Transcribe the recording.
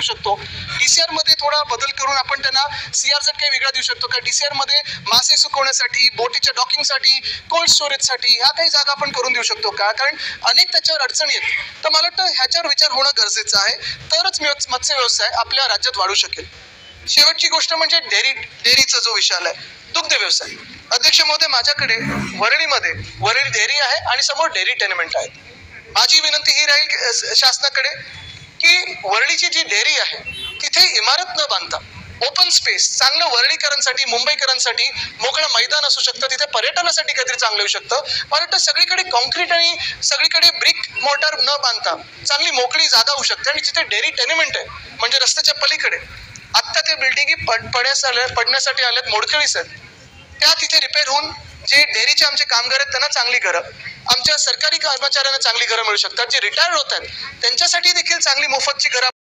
देऊ शकतो. DCR मध्ये थोडा बदल करून आपण त्यांना CRZ काही वेगळा देऊ शकतो का? DCR मध्ये मासे सुकवण्यासाठी, बोटीच्या डॉकिंगसाठी, कोल्ड स्टोरेजसाठी ह्या काही जागा आपण करून देऊ शकतो का? कारण अनेक त्याच्यावर अडचणी आहेत. तर मला वाटतं ह्याच्यावर विचार होणं गरजेचं आहे, तरच मत्स्य व्यवसाय आपल्या राज्यात वाढू शकेल. शेवटची गोष्ट म्हणजे डेअरीचा जो विषय आलाय, दुग्ध व्यवसाय. अध्यक्ष महोदय, माझ्याकडे वरळी डेअरी आहे आणि समोर डेअरी टेनमेंट आहेत. माझी विनंती ही राहील शासनाकडे की वरळीची जी डेअरी आहे तिथे इमारत न बांधता ओपन स्पेस, चांगलं वरळीकरांसाठी, मुंबईकरांसाठी मोकळं मैदान असू शकतं, तिथे पर्यटनासाठी काहीतरी चांगलं येऊ शकतं. मला वाटतं सगळीकडे कॉन्क्रीट आणि सगळीकडे ब्रिक मोर्टार न बांधता चांगली मोकळी जागा होऊ शकते आणि तिथे डेअरी टेनमेंट आहे, म्हणजे रस्त्याच्या पलीकडे आत्ता ते बिल्डिंगी पडण्यासाठी आल्यात, मोडकळीस आहेत, त्या तिथे रिपेअर होऊन जे डेअरीचे आमचे कामगार आहेत त्यांना चांगली घरं, आमच्या सरकारी कर्मचाऱ्यांना चांगली घरं मिळू शकतात. जे रिटायर्ड होत आहेत त्यांच्यासाठी देखील चांगली मोफतची घरं